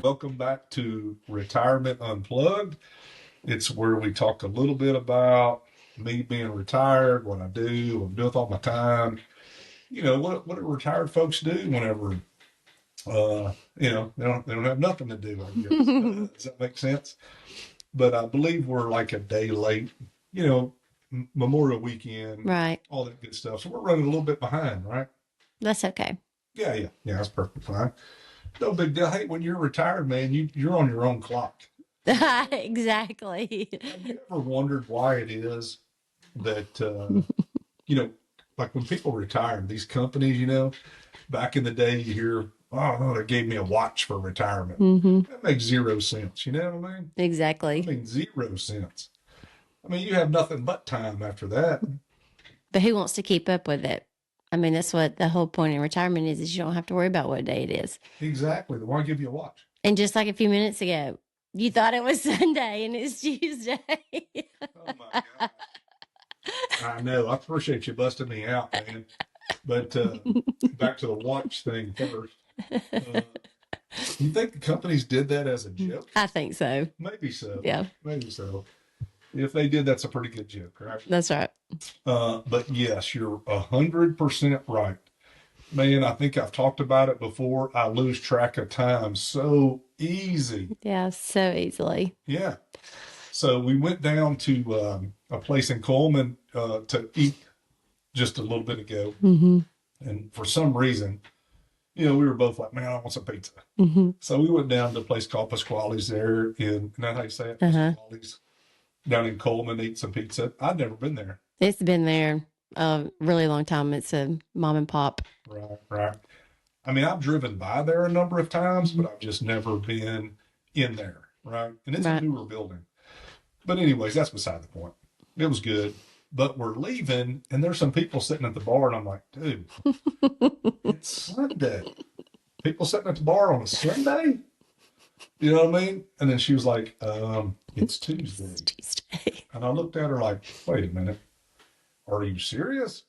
Welcome back to Retirement Unplugged. It's where we talk a little bit about me being retired, what I do, what I'm doing with all my time. What do retired folks do whenever they don't have nothing to do, I guess. Does that make sense? But I believe we're like a day late, you know, Memorial Weekend, Right. all that good stuff. So we're running a little bit behind, right? That's okay. Yeah, that's perfectly fine. No big deal. Hey, when you're retired, man, you're on your own clock. Exactly. Have you ever wondered why it is that you know, like when people retire, these companies, back in the day, you hear, "Oh no, they gave me a watch for retirement." hmm That makes zero sense. You know what I mean? I Exactly. mean, zero sense. I mean, you have nothing but time after that. But who wants to keep up with it? I mean, that's what the whole point in retirement is you don't have to worry about what day it is. Exactly. They want to give you a watch. And just like a few minutes ago, you thought it was Sunday and it's Tuesday. Oh my God. I know. I appreciate you busting me out, man. But back to the watch thing first. Uh, you think the companies did that as a joke? I think so. Maybe so. Yeah, Maybe so. If they did, that's a pretty good joke, right? that's right. But yes, you're 100% right. Man, I think I've talked about it before. I lose track of time so easy. Yeah, so easily. Yeah. So we went down to a place in Coleman to eat just a little bit ago. hmm And for some reason, we were both like, man, I want some pizza. hmm So we went down to a place called Pasquale's there isn't that how you say it? Uh-huh. Pasquale's down in Coleman, eat some pizza. I'd never been there. It's been there a really long time. It's a mom and pop. Right, right. I mean, I've driven by there a number of times, Mhm. but I've just never been in there, right? And it's a Right. newer building. But anyways, that's beside the point. It was good. But we're leaving, and there's some people sitting at the bar, and I'm like, dude, it's Sunday. People sitting at the bar on a Sunday? You know what I mean? And then she was like, it's It's Tuesday. Tuesday. And I looked at her like, wait a minute, are you serious?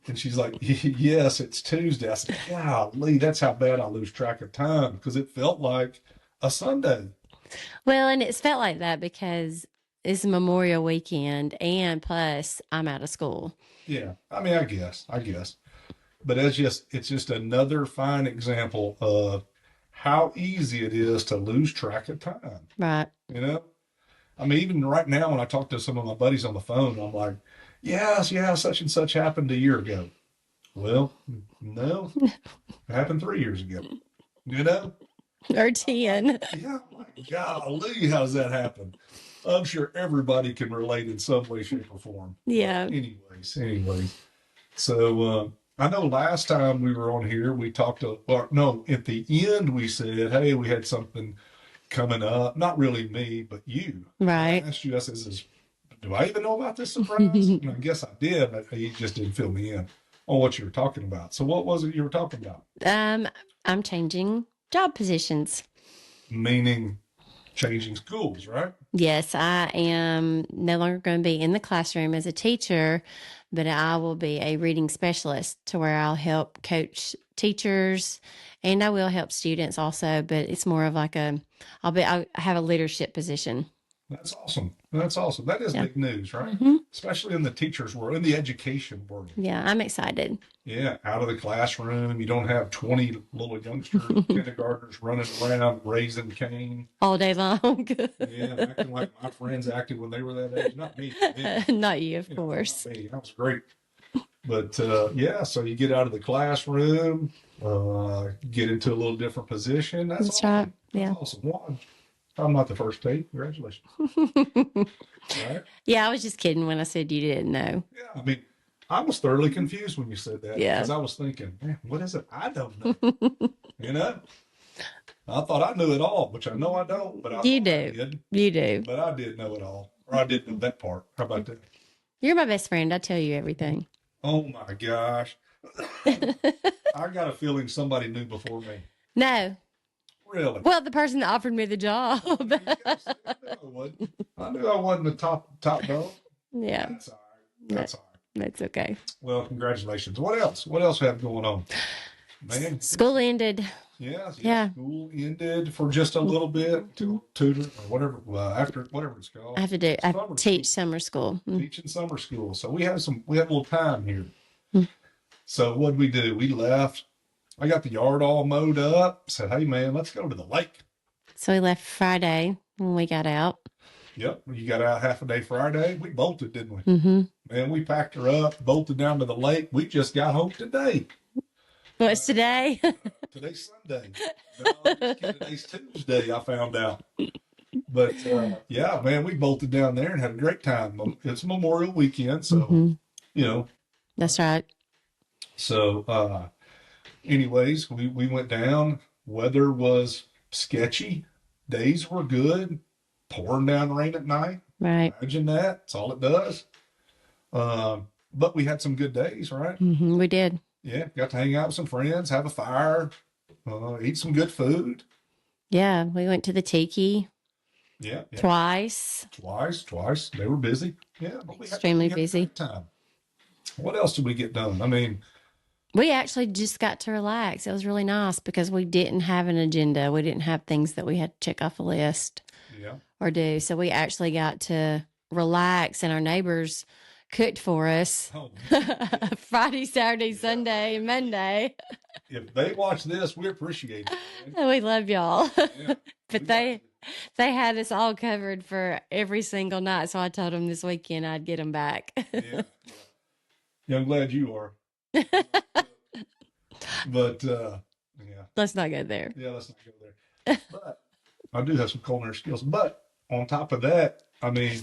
And she's like, yes, it's Tuesday. I said, golly, that's how bad I lose track of time because it felt like a Sunday. Well, and it's felt like that because it's Memorial Weekend, and plus I'm out of school. Yeah. I mean, I guess. But it's just another fine example of how easy it is to lose track of time. Right. You know? I mean, even right now when I talk to some of my buddies on the phone, I'm like, yes, yeah, such and such happened a year ago. Well, no, it happened 3 years ago. You know? Or I'm like, 10. yeah, my golly, how does that happen? I'm sure everybody can relate in some way, shape, or form. But Yeah. anyways. So I know last time we were on here, we talked or no, at the end we said, hey, we had something coming up. Not really me, but you. I Right. asked you, I says, do I even know about this surprise? And I guess I did, but you just didn't fill me in on what you were talking about. So what was it you were talking about? um, I'm changing job positions. Meaning changing schools, right? Yes, I am no longer going to be in the classroom as a teacher, but I will be a reading specialist to where I'll help coach teachers and I will help students also, but it's more of like I have a leadership position. That's awesome. That's awesome. That is Yeah. big news, right? hmm Especially in the teachers world, in the education world. Yeah, I'm excited. Yeah, out of the classroom. You don't have 20 little youngster kindergartners running around raising Cain. All day long. Yeah, acting like my friends acted when they were that age. Not me. Me. Not you, of Not course. me. That was great. But yeah, so you get out of the classroom, get into a little different position. That's That's right. awesome. That's Yeah. awesome. One, I'm not the first Kate. Congratulations. Right? Yeah, I was just kidding when I said you didn't know. Yeah, I mean, I was thoroughly confused when you said that Yeah. because I was thinking, man, what is it? I don't know. You know, I thought I knew it all, which I know I don't, but I You thought I do. did. You do. But I did know it all, or I did know that part. How about that? You're my best friend. I tell you everything. Oh my gosh. I got a feeling somebody knew before me. No. Really? Well, the person that offered me the job. There you go. See, I knew I wasn't. I knew I wasn't the top dog. Yeah, That's all right. that, That's all right. that's okay. Well, congratulations. What else? What else we have going on? Man, School ended. yeah, Yeah. school ended for just a little bit till tutor or whatever, after whatever it's I called, have to do, I summer school, teach summer school. teaching summer school. So we have a little time here. Mm. So what'd we do? We left. I got the yard all mowed up. Said, hey man, let's go to the lake. So we left Friday when we got out. Yep, you got out half a day Friday. We bolted, didn't we? Mm-hmm. Man, we packed her up, bolted down to the lake. We just got home today. What's today? Today's Sunday. No, I'm just kidding. Today's Tuesday, I found out. But yeah, man, we bolted down there and had a great time. It's Memorial Weekend, so Mm-hmm. you know. That's right. So, anyways, we went down. Weather was sketchy. Days were good. Pouring down rain at night. Right. Imagine that. That's all it does. But we had some good days, right? Mm-hmm. We did. Yeah, got to hang out with some friends, have a fire, eat some good food. Yeah. We went to the Tiki Yeah, yeah. twice. Twice. They were busy. Yeah, but Extremely we had a busy. great time. What else did we get done? I mean, We actually just got to relax. It was really nice because we didn't have an agenda. We didn't have things that we had to check off a list yeah, or do. So we actually got to relax, and our neighbors cooked for us oh, Friday, Saturday, Sunday, and Monday. if they watch this, we appreciate it. Man. We love y'all. Yeah, But we they had us all covered for every single night. So I told them this weekend I'd get them back. yeah. Yeah, I'm glad you are. But yeah, Let's not go there. let's not go there. But I do have some culinary skills. But on top of that, I mean,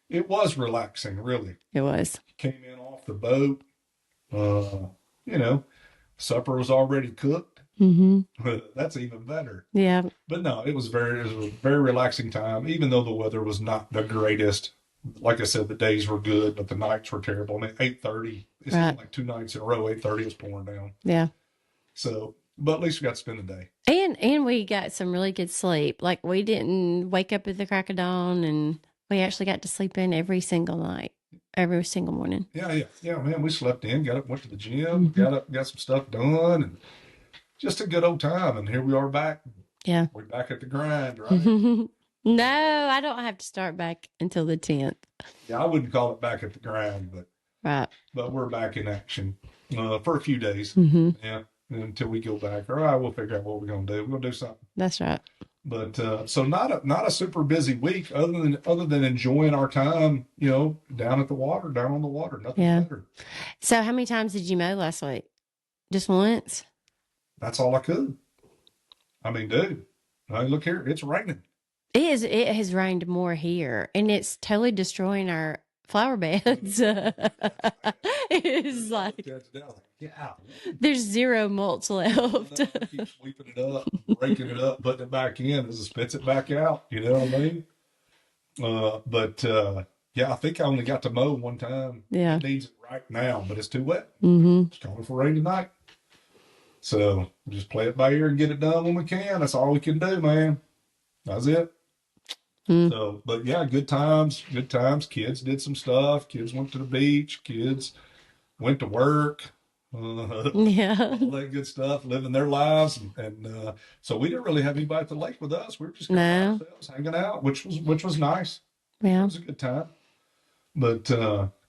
it was relaxing, really. It was. Came in off the boat. You know, supper was already cooked. Mm-hmm. That's even better. Yeah. But no, it was a very relaxing time, even though the weather was not the greatest. Like I said, the days were good, but the nights were terrible. I mean, 8:30, it's Right. like 2 nights in a row, 8:30 was pouring down. Yeah. So, but at least we got to spend the day. And we got some really good sleep. Like we didn't wake up at the crack of dawn, and we actually got to sleep in every single night, every single morning. Yeah, man. We slept in, got up, went to the gym, Mhm. got up, got some stuff done, and just a good old time. And here we are back. Yeah. We're back at the grind, right? No, I don't have to start back until the 10th. Yeah, I wouldn't call it back at the grind, Right. but we're back in action for a few days. Mm-hmm. Yeah, until we go back. All right, we'll figure out what we're gonna do. We're gonna do something. That's right. But so not a super busy week other than enjoying our time, down at the water, down on the water. Nothing Yeah. better. So how many times did you mow last week? Just once? That's all I could. I mean, dude, hey, look here, it's raining. It has rained more here, and it's totally destroying our flower beds. It's like Yeah, there's zero mulch left. keep sweeping it up, breaking it up, putting it back in as it spits it back out. You know what I mean? But yeah, I think I only got to mow one time. Yeah. It needs it right now, but it's too wet. Mm-hmm. It's calling for rain tonight. So just play it by ear and get it done when we can. That's all we can do, man. That's it. Mm. So, but yeah, good times, good times. Kids did some stuff. Kids went to the beach. Kids went to work. Yeah. All that good stuff, living their lives, and so we didn't really have anybody at the lake with us. We were just kind No. of ourselves, hanging out, which was nice. It Yeah. was a good time. But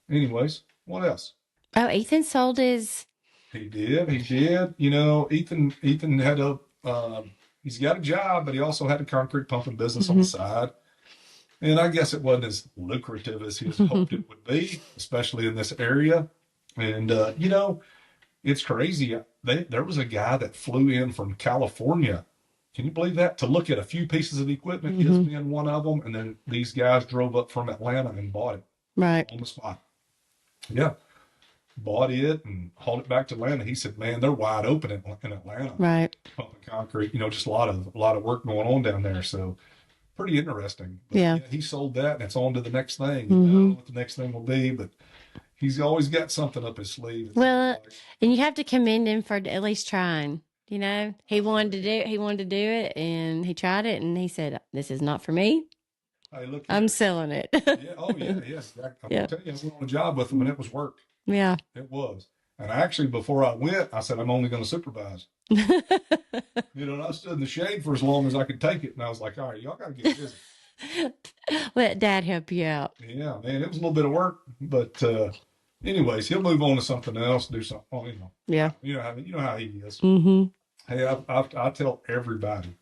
anyways, what else? Oh, Ethan sold his. He did. Ethan had he's got a job, but he also had a concrete pumping business on the side. And I guess it wasn't as lucrative as he had hoped it would be, especially in this area. And, it's crazy. There was a guy that flew in from California. Can you believe that? To look at a few pieces of equipment, his being one of them. And then these guys drove up from Atlanta and bought it Right. on the spot. Yeah. Bought it and hauled it back to Atlanta. He said, man, they're wide open in Atlanta, Right. pumping concrete, just a lot of work going on down there. So pretty interesting. But, Yeah. he sold that and it's on to the next thing. Mhm. I don't know what the next thing will be, but he's always got something up his sleeve. Well, and you have to commend him for at least trying. He wanted to do it, and he tried it, and he said, "This is not for me. Hey, look, I'm selling it." yeah, oh yeah, yes. I'm Yeah. gonna tell you, I went on a job with him and it was work. Yeah. It was. And actually, before I went, I said, I'm only going to supervise. And I stood in the shade for as long as I could take it. And I was like, all right, y'all got to get busy. Let dad help you out. Yeah, man, it was a little bit of work. But anyways, he'll move on to something else, do something. Well, Yeah. You know how he is. Mm-hmm. Hey, I tell everybody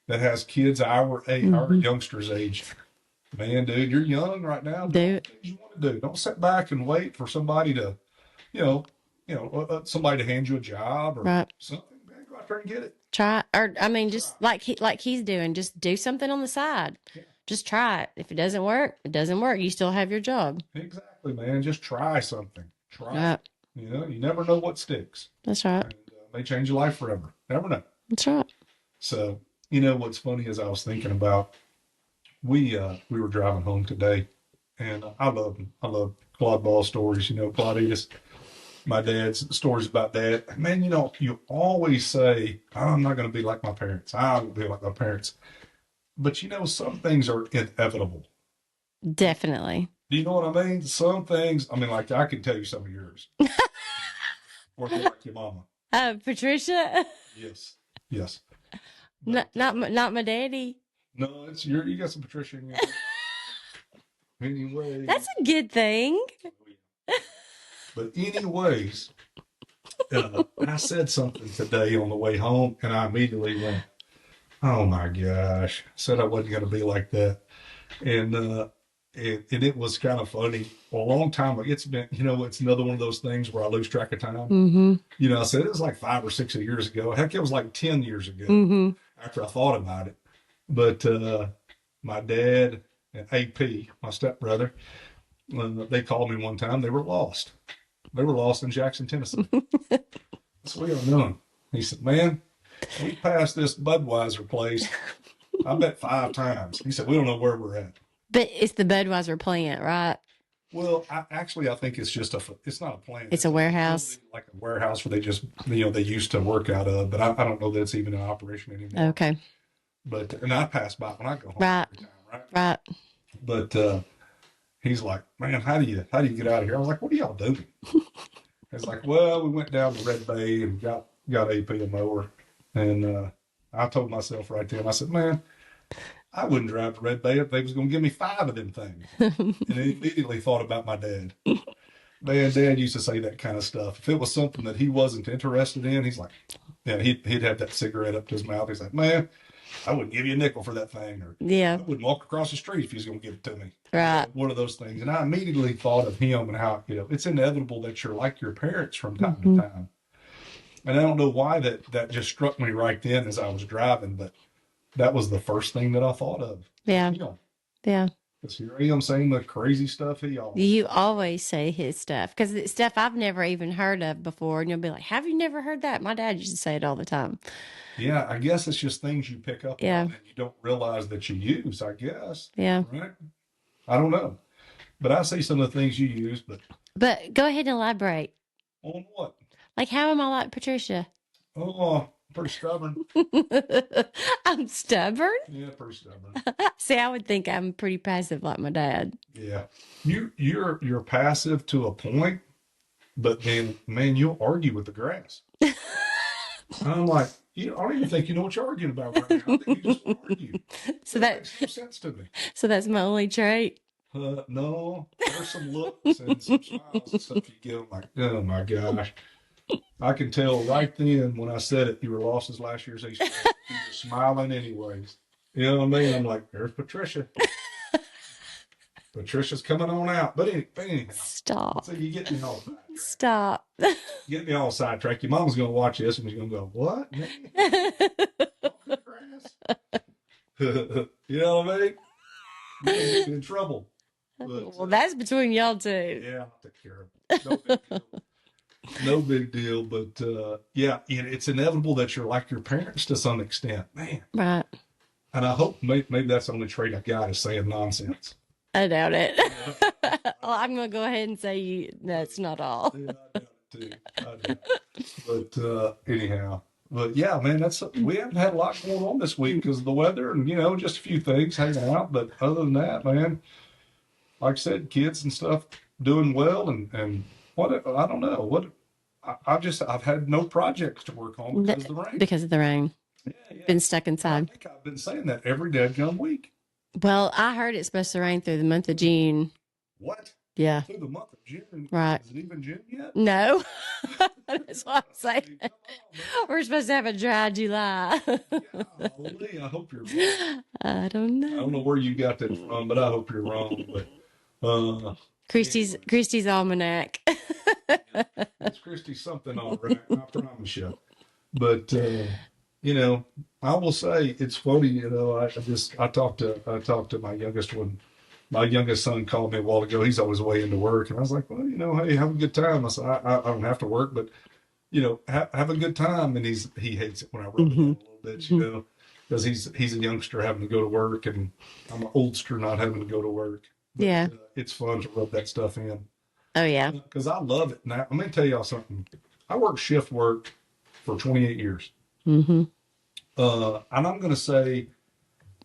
that has kids our age, our youngsters' age, man, dude, you're young right now. Do Do what you want to do. Don't sit back and wait for somebody to, you know, somebody to hand you a job or right. something. Man, go out there and get it. Try, or I mean, just like he's doing, just do something on the side. Yeah. Just try it. If it doesn't work, it doesn't work. You still have your job. Exactly, man. Just try something. Try. Right. It. You never know what sticks. That's right. And may change your life forever. Never know. That's right. So, what's funny is I was thinking about we were driving home today, and I love Claude Ball stories. Claudius, my dad's stories about dad. Man, you always say, oh, I'm not going to be like my parents. I won't be like my parents. But some things are inevitable. Definitely. Do you know what I mean? Some things, like I can tell you some of yours. Or like your mama. Patricia. Yes. But, not my daddy. No, it's you got some Patricia in you. Anyway. That's a good thing. But anyways, I said something today on the way home, and I immediately went, "Oh my gosh!" I said I wasn't going to be like that, and it was kind of funny. Well, a long time ago, it's been, it's another one of those things where I lose track of time. Mm-hmm. I said it was like 5 or 6 years ago. Heck, it was like 10 years ago after I thought about it. But my dad and AP, my stepbrother, they called me one time. They were lost. They were lost in Jackson, Tennessee. So we are doing. He said, "Man, we passed this Budweiser place, I bet 5 times." He said, "We don't know where we're at." But it's the Budweiser plant, right? Well, I think it's just it's not a plant. It's a warehouse. Like a warehouse where they just, they used to work out of, but I don't know that it's even in operation anymore. Okay. But, and I pass by when I go home right. every time, right? But he's like, "Man, how do you get out of here?" I was like, "What are y'all doing?" He's like, "Well, we went down to Red Bay and got AP a mower." And I told myself right then, I said, "Man, I wouldn't drive to Red Bay if they was going to give me 5 of them things." And I immediately thought about my dad. Man, Dad used to say that kind of stuff. If it was something that he wasn't interested in, he's like, he'd have that cigarette up to his mouth. He's like, "Man, I wouldn't give you a nickel for that thing." Or, yeah, "I wouldn't walk across the street if he was going to give it to me." Right. One of those things. And I immediately thought of him and how, it's inevitable that you're like your parents from time to time. And I don't know why that just struck me right then as I was driving, but that was the first thing that I thought of. Yeah. Yeah. Because here I am saying the crazy stuff You always say his stuff, because it's stuff I've never even heard of before. And you'll be like, "Have you never heard that?" My dad used to say it all the time. Yeah, I guess it's just things you pick up on and you don't realize that you use, I guess. Yeah. Right? I don't know. But I see some of the things you use, But go ahead and elaborate. On what? Like, how am I like Patricia? Oh, pretty stubborn. I'm stubborn? Yeah, pretty stubborn. See, I would think I'm pretty passive like my dad. Yeah. You're passive to a point, but then, man, you'll argue with the grass. I'm like, I don't even think you know what you're arguing about right now. I think you just want to argue. So that makes no sense to me. So that's my only trait? No, there's some looks and some smiles and stuff you give them, like, oh my gosh. I can tell right then when I said it, you were lost as last year's Easter. You were smiling anyways. You know what I mean? I'm like, there's Patricia. Patricia's coming on out. But anyhow. Stop. So you get me all sidetracked. Stop. Get me all sidetracked. Your mom's going to watch this and she's going to go, "What? You know what I mean? You're getting in trouble." But, well, that's between y'all two. Yeah, I'll take care of it. No big deal. But yeah, it's inevitable that you're like your parents to some extent, man. Right. And I hope maybe that's the only trait I got is saying nonsense. I doubt it. Well, I'm going to go ahead and say that's not all. Yeah, I doubt it too. I doubt it. But anyhow. But yeah, man, we haven't had a lot going on this week because of the weather and, just a few things hanging out. But other than that, man, like I said, kids and stuff doing well. And what, I don't know, I've had no projects to work on N- because of the rain. because of the rain. Yeah, yeah. Been stuck And I inside. think I've been saying that every dadgum week. Well, I heard it's supposed to rain through the month of June. What? Yeah, Through the month of June? right. Is it even June yet? No, that's what I'm I saying. mean, come on, man. We're supposed to have a dry July. Golly, I hope you're wrong. I don't I don't know know. where you got that from, but I hope you're wrong. But anyways, Christie's Almanac. yeah, it's Christy something, all right. I promise you. But you know, I will say it's funny. You know, I talked to my youngest one. My youngest son called me a while ago. He's always way into work, and I was like, well, you know, hey, have a good time. I said, I don't have to work, but you know, have a good time. And he hates it when I rub it Hmm. in a little bit, you know, because he's a youngster having to go to work, and I'm an oldster not having to go to work. But Yeah. it's fun to rub that stuff in Oh yeah. because I love it. Now, let me tell y'all something. I worked shift work for 28 years. Hmm. And I'm going to say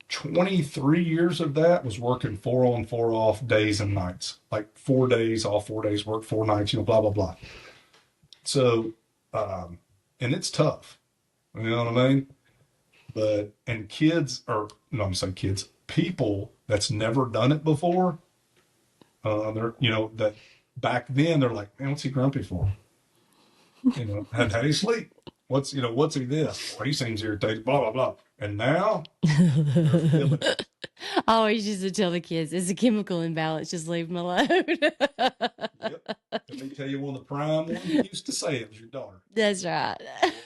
23 years of that was working 4 on 4 off days and nights, like 4 days off, 4 days work, 4 nights, you know, blah, blah, blah. So, and it's tough, you know what I mean? But, and kids are, no, I'm saying kids, people that's never done it before, they're, you know, that back then they're like, man, what's he grumpy for? You know, how do you sleep? What's he this? Well, he seems irritated, blah, blah, blah. And now they're feeling it. I always used to tell the kids it's a chemical imbalance. Just leave them alone. Yep. Let me tell you one of the prime ones you used to say it was your daughter. That's right.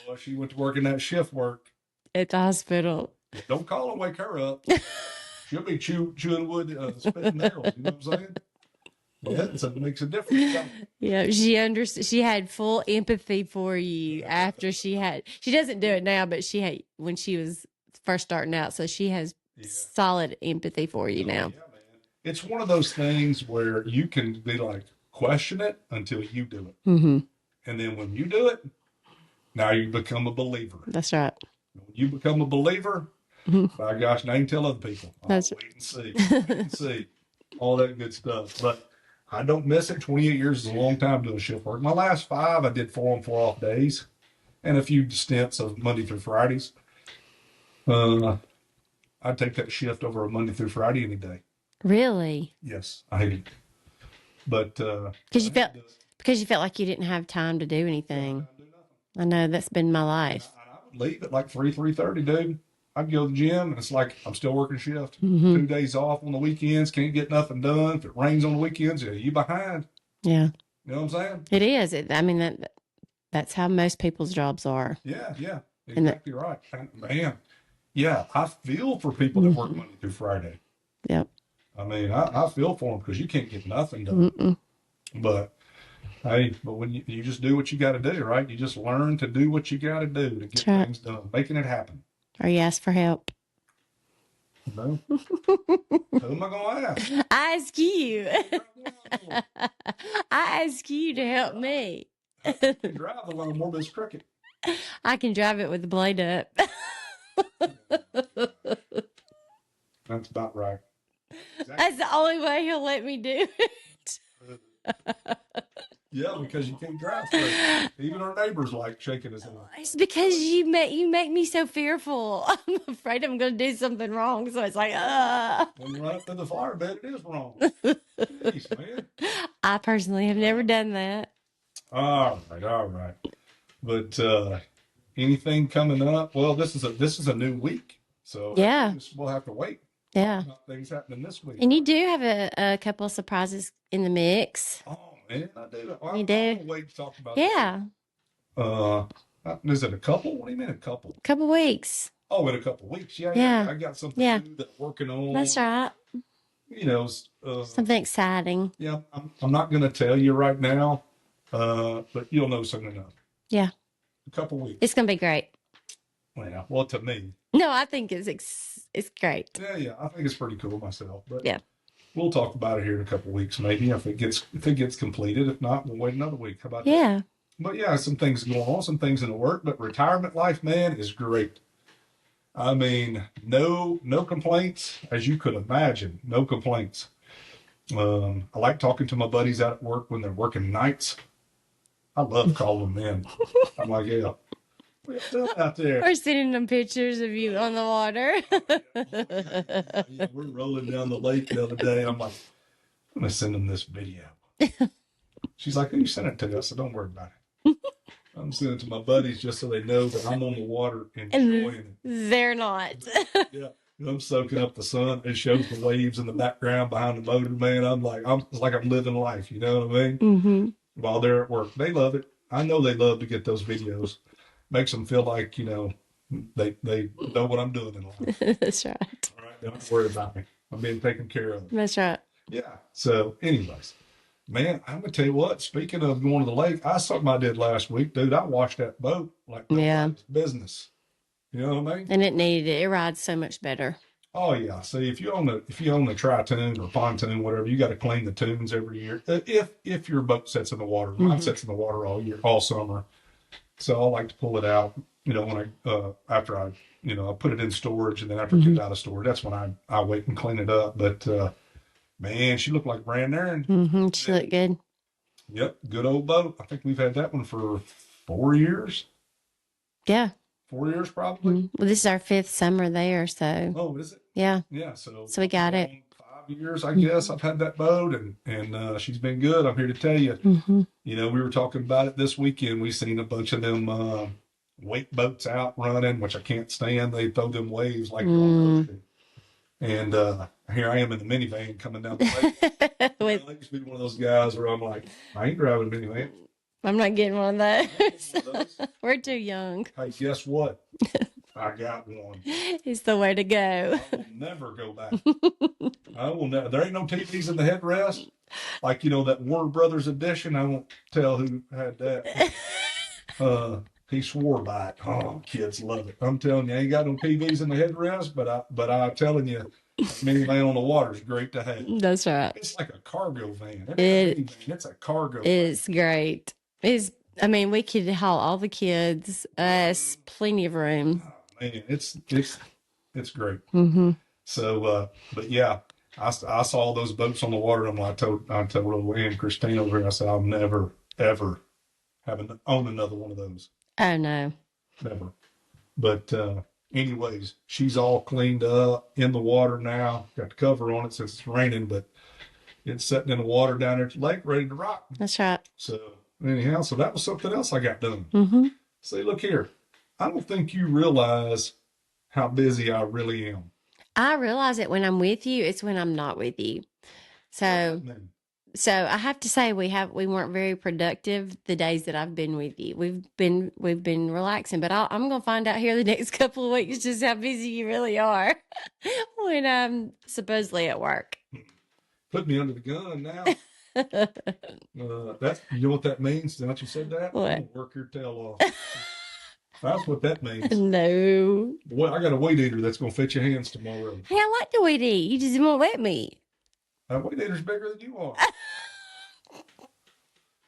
Well, she went to work in that shift work. At the hospital. Don't call and wake her up. She'll be chewing wood, spitting nails. You know what I'm saying? Yeah, so it makes a difference. Yeah, she understood. She had full empathy for you after she doesn't do it now, but she had when she was first starting out. So she has Yeah. solid empathy for you Oh, now. yeah, man. It's one of those things where you can be like, question it until you do it. Hmm. And then when you do it, now you become a believer. That's right. When you become a believer, Mhm. by gosh, now you can tell other people. Oh, That's wait and see. Wait and see. All that good stuff. But I don't miss it. 28 years is a long time doing shift work. My last 5, I did 4 on 4 off days and a few stints of Monday through Fridays. I'd take that shift over a Monday through Friday any day. Really, Yes, I hate it. But because I had to. you felt like you didn't have time to do Yeah, I anything. couldn't do nothing. I know that's been my And life. I would leave at like 3:30, dude. I'd go to the gym, and it's like I'm still working shift. Hmm. 2 days off on the weekends, can't get nothing done. If it rains on the weekends, yeah, you behind. Yeah, You know what I'm saying? it is. I mean that's how most people's jobs are. Yeah, yeah, And that, exactly right. And man, yeah, I feel for people that work mhm. Monday through Friday. Yep. I mean, I feel for them because you can't get nothing done. Mm-mm. But hey, but when you just do what you got to do, right? You just learn to do what you got to do to That's get right. things done, making it happen. Or you ask for help. You know, who am I going to ask? I ask you. Well, I ask you to help I me. can drive the lawnmower, but it's crooked. I can drive it with the blade up. That's about right. That's Exactly. the only way he'll let me do it. Yeah, because you can't drive straight. Even our neighbors like shaking his head. It's because you make me so fearful. I'm afraid I'm going to do something wrong. So it's like, When you run up to the fire bed, it is wrong. Jeez, man. I personally have never done that. All right, all right. But anything coming up? Well, this is a new week, so Yeah. we'll have to wait. Yeah. Things happening this week. And you do have a couple of surprises in the mix. Oh man, I do. Well, You I'm do? gonna wait to talk about Yeah. that. Is it a couple? What do you mean a couple? Couple weeks. Oh, in a couple weeks. Yeah, Yeah. I got something Yeah. new that I'm working on. That's right. You know, Something exciting. yeah. I'm not gonna tell you right now, but you'll know soon enough. Yeah. A couple weeks. It's going to be great. Well, to me, No, I think it's great. yeah. I think it's pretty cool myself. But Yeah. we'll talk about it here in a couple weeks, maybe if it gets completed. If not, we'll wait another week. How about that? Yeah. But yeah, some things going on, some things in the work. But retirement life, man, is great. I mean, no complaints, as you could imagine. No complaints. I like talking to my buddies out at work when they're working nights. I love calling them in. I'm like, yeah, what you doing out there? Or sending them pictures of you on the water. Yeah, we're rolling down the lake the other day. I'm like, I'm gonna send them this video. She's like, who you send it to? I said, don't worry about it. I'm sending it to my buddies just so they know that I'm on the water enjoying it. They're not. Yeah. I'm soaking up the sun. It shows the waves in the background behind the motor, man. It's like I'm living life. You know what I mean? Mm-hmm. While they're at work, they love it. I know they love to get those videos. Makes them feel like, they know what I'm doing in life. That's right. All right. Don't worry about me. I'm being taken care of. That's right. Yeah. So, anyways, man, I'm gonna tell you what. Speaking of going to the lake, I something I did last week, dude. I washed that boat like Yeah. nobody's business. You know what I mean? And it needed it. It rides so much better. Oh yeah. See, if you own a tri-tune or pontoon, whatever, you got to clean the tunes every year. If your boat sits in the water, mine sits in the water all year, all summer. So I like to pull it out. When after I put it in storage, and then after I get it out of storage, that's when I wait and clean it up. But man, she looked like brand new. She looked good. Yep, good old boat. I think we've had that one for 4 years. Yeah. 4 years probably. Well, this is our 5th summer there, so Oh, is it? yeah. Yeah. So we got it. 5 years, I guess. I've had that boat, and she's been good. I'm here to tell you. We were talking about it this weekend. We seen a bunch of them wake boats out running, which I can't stand. They throw them waves like they're on ocean. And here I am in the minivan coming down the lake. I used to be one of those guys where I'm like, I ain't driving a minivan. I'm not getting one of those. We're too young. Hey, guess what? I got one. It's the way to go. I will never go back. I will never. There ain't no TVs in the headrest. Like, that Warner Brothers edition. I won't tell who had that. He swore by it. Oh, kids love it. I'm telling you, I ain't got no TVs in the headrest, but I'm telling you, minivan on the water is great to have. That's right. It's like a cargo van. It's a cargo van. It's great. We could haul all the kids, us, plenty of room. Oh, man, it's great. So, but yeah, I saw those boats on the water, and I told Lee and Christine over here, I said, I'll never, ever own another one of those. Oh, no. Never. But anyways, she's all cleaned up in the water now. Got the cover on it since it's raining, but it's sitting in the water down there at the lake ready to rock. That's right. So anyhow, that was something else I got done. See, look here. I don't think you realize how busy I really am. I realize it when I'm with you. It's when I'm not with you. So I have to say we weren't very productive the days that I've been with you. We've been relaxing, but I'm gonna find out here the next couple of weeks just how busy you really are when I'm supposedly at work. Put me under the gun now. You know what that means? Don't you said that? What? I'm gonna work your tail off. That's what that means. No. Boy, I got a weed eater that's gonna fit your hands tomorrow. Hey, I like the weed eat. You just won't let me. That weed eater's bigger than you are.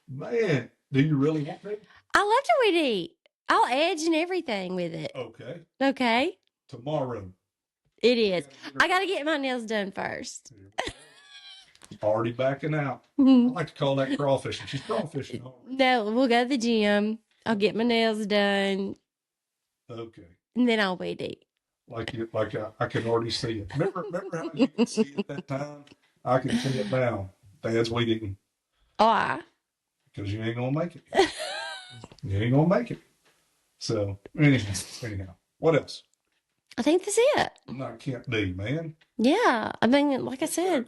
Man, do you really want me? I love to weed eat. I'll edge and everything with it. Okay. Okay. Tomorrow. It is. I got to get my nails done first. Already backing out. I like to call that crawfishing. She's crawfishing. No, we'll go to the gym. I'll get my nails done. Okay. And then I'll weed eat. I can already see it. Remember how you could see it that time? I can see it now. Dad's weed eating. Oh, because you ain't gonna make it. You ain't gonna make it. So anyhow, what else? I think that's it. No, it can't be, man. Yeah, like I said,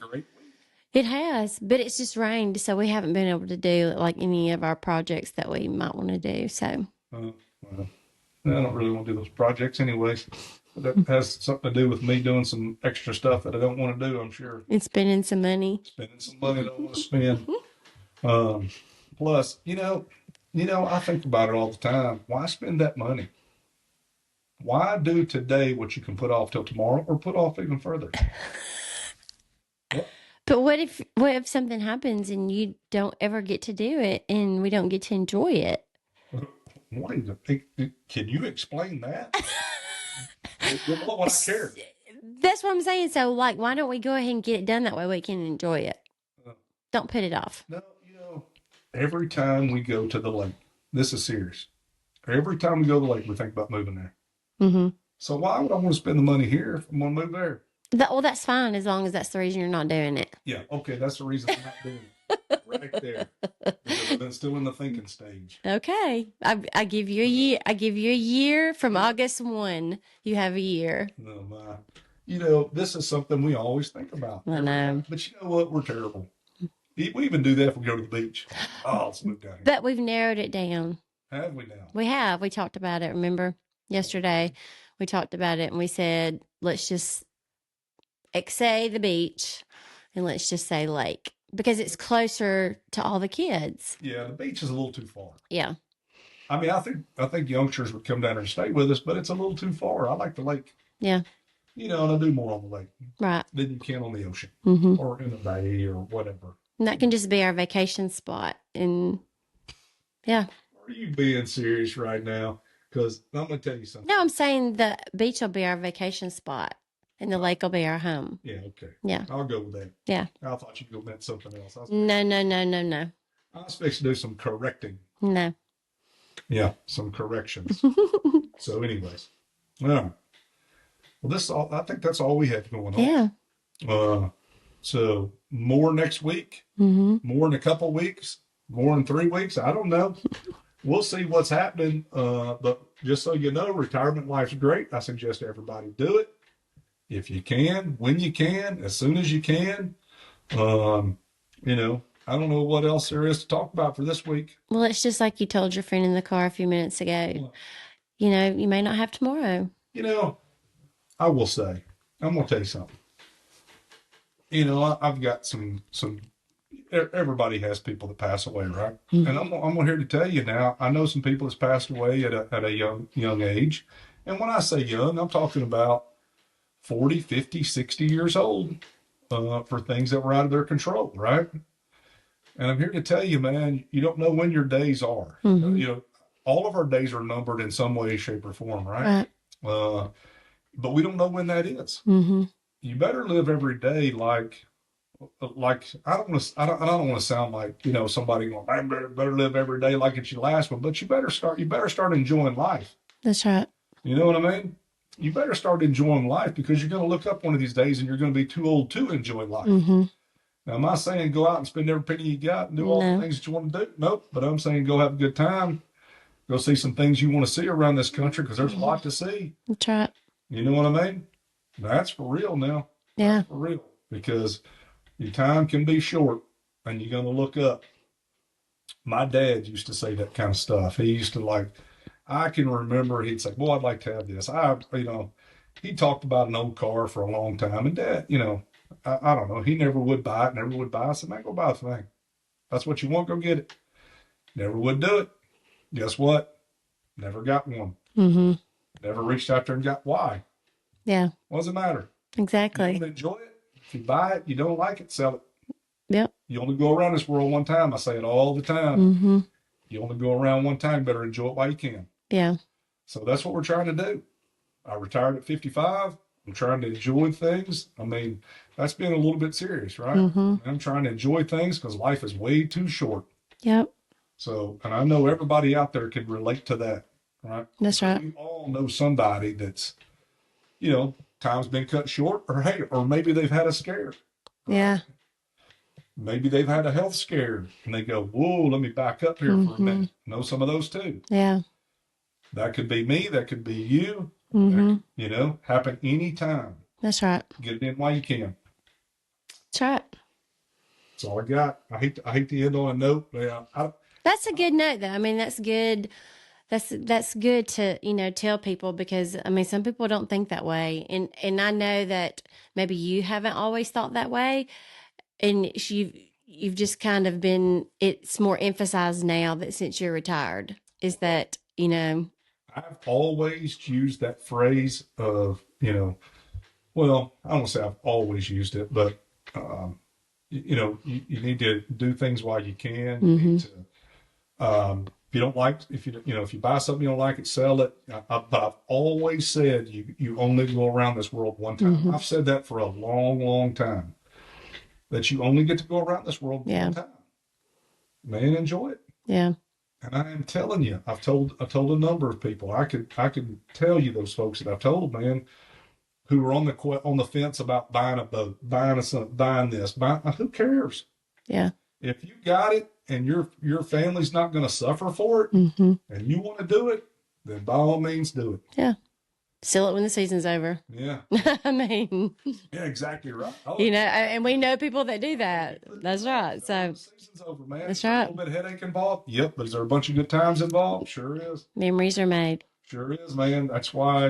it has, but it's just rained, so we haven't been able to do like any of our projects that we might want to do. So, well, I don't really want to do those projects anyways. That has something to do with me doing some extra stuff that I don't want to do, I'm sure. And spending some money. Spending some money I don't want to spend. Plus, I think about it all the time. Why spend that money? Why do today what you can put off till tomorrow or put off even further? But what if something happens and you don't ever get to do it and we don't get to enjoy it? Can you explain that? What I care. That's what I'm saying. So, why don't we go ahead and get it done that way we can enjoy it? Don't put it off. No, every time we go to the lake, this is serious. Every time we go to the lake, we think about moving there. Mm-hmm. So why would I want to spend the money here if I'm going to move there? Well, that's fine as long as that's the reason you're not doing it. Yeah, okay, that's the reason I'm not doing it. Right there. Because I've been still in the thinking stage. Okay. I give you a year. I give you a year from August 1. You have a year. No, my. You know, this is something we always think about. I know. But you know what? We're terrible. We even do that if we go to the beach. Oh, let's move down here. But we've narrowed it down. Have we now? We have. We talked about it. Remember yesterday? We talked about it and we said, let's just say the beach and let's just say lake because it's closer to all the kids. Yeah, the beach is a little too far. Yeah. I mean, I think youngsters would come down there and stay with us, but it's a little too far. I like the lake. Yeah. You know, and I do more on the lake Right. than you can on the ocean Mm-hmm. or in the bay or whatever. And that can just be our vacation spot. And yeah. Are you being serious right now? Because I'm going to tell you something. No, I'm saying the beach will be our vacation spot and the lake will be our home. Yeah, okay. Yeah. I'll go with that. Yeah. I thought you'd go meant something else. No. I was fixing to do some correcting. No. Yeah, some corrections. So, anyways, yeah. Well, this all. I think that's all we have going on. Yeah. So more next week. Mm-hmm. More in a couple weeks. More in 3 weeks. I don't know. We'll see what's happening. But just so you know, retirement life's great. I suggest everybody do it if you can, when you can, as soon as you can. You know, I don't know what else there is to talk about for this week. Well, it's just like you told your friend in the car a few minutes ago. What? You know, you may not have tomorrow. You know, I will say, I'm gonna tell you something. You know, I've got some. Everybody has people that pass away, right? Mm-hmm. And I'm here to tell you now. I know some people that's passed away at a young age, and when I say young, I'm talking about 40, 50, 60 years old for things that were out of their control, right? And I'm here to tell you, man, you don't know when your days are. Mm-hmm. You know, all of our days are numbered in some way, shape, or form, right? But we don't know when that is. Mm-hmm. You better live every day like I don't want to sound like, you know, somebody going, I better live every day like it's your last one, but you better start enjoying life. That's right. You know what I mean? You better start enjoying life because you're going to look up one of these days and you're going to be too old to enjoy life. Mm-hmm. Now, am I saying go out and spend every penny you got and do all the things that you want to do? Nope. But I'm saying go have a good time. Go see some things you want to see around this country because there's a lot to see. That's right. You know what I mean? That's for real now. Yeah. That's for real. Because your time can be short and you're going to look up. My dad used to say that kind of stuff. He used to I can remember he'd say, boy, I'd like to have this. He talked about an old car for a long time. And Dad, you know, I don't know. He never would buy it, never would buy it. I said, man, go buy the thing. That's what you want, go get it. Never would do it. Guess what? Never got one. Mm-hmm. Never reached out there and got why. Yeah. What does it matter? Exactly. You don't enjoy it. If you buy it, you don't like it, sell it. Yep. You only go around this world one time. I say it all the time. Mm-hmm. You only go around one time. Better enjoy it while you can. Yeah. So that's what we're trying to do. I retired at 55. I'm trying to enjoy things. I mean, that's being a little bit serious, right? Mm-hmm. I'm trying to enjoy things because life is way too short. Yep. So, and I know everybody out there can relate to that, right? That's right. We all know somebody that's, you know, time's been cut short, or maybe they've had a scare. Yeah. Maybe they've had a health scare and they go, whoa, let me back up here for a minute. Know some of those too. Yeah. That could be me. That could be you. Mm-hmm. That, you know, happen anytime. That's right. Get it in while you can. That's right. That's all I got. I hate to end on a note. But that's a good note, though. I mean, that's good. That's good to, you know, tell people because, I mean, some people don't think that way. And I know that maybe you haven't always thought that way. And you've just kind of been, it's more emphasized now that since you're retired, is that, you know. I've always used that phrase of, you know, well, I don't want to say I've always used it, but, you know, you need to do things while you can. You need to, if you don't like, if you buy something you don't like it, sell it. But I've always said you only go around this world one time. I've said that for a long, long time. That you only get to go around this world one time. man, enjoy it. Yeah. And I am telling you, I've told a number of people. I could tell you those folks that I've told, man, who were on the fence about buying a boat, buying this, who cares? Yeah. If you got it and your family's not going to suffer for it, Mm-hmm. and you want to do it, then by all means do it. Yeah. Sell it when the season's over. Yeah. I mean, Yeah, exactly right. you know, and we know people that do that. That's right. So the season's over, man. that's Is there right. a little bit of headache involved? Yep. But is there a bunch of good times involved? Sure is. Memories are made. Sure is, man. That's why,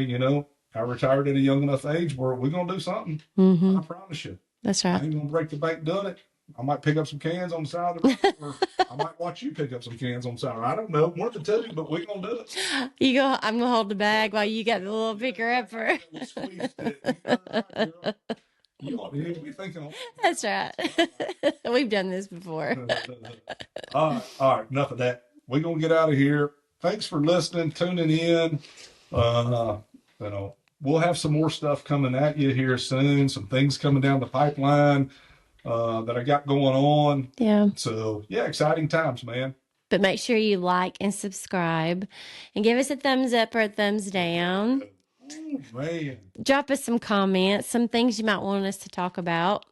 I retired at a young enough age where we're going to do something. Mm-hmm. I promise you. That's I right. ain't going to break the bank doing it. I might pick up some cans on the side of the road, or I might watch you pick up some cans on the side. I don't know. One of the two, but we're going to do it. I'm gonna hold the bag while you got the little picker upper. We'll squeeze it. You're right, girl. You ought to be thinking. That's right. We've done this before. All right. Enough of that. We're going to get out of here. Thanks for listening, tuning in. We'll have some more stuff coming at you here soon. Some things coming down the pipeline that I got going on. Yeah. So yeah, exciting times, man. But make sure you like and subscribe and give us a thumbs up or a thumbs down. Ooh, man. Drop us some comments, some things you might want us to talk about.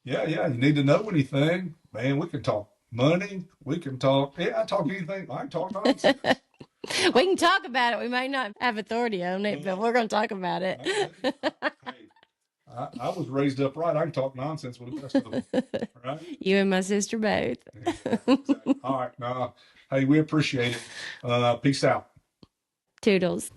Yeah. You need to know anything, man. We can talk money. We can talk. Yeah, I talk anything. I can talk nonsense. We can talk about it. We might not have authority on it, but we're going to talk about it. I was raised up right. I can talk nonsense with the best of them. Right? You and my sister both. Exactly. All right. Hey, we appreciate it. Peace out. Toodles.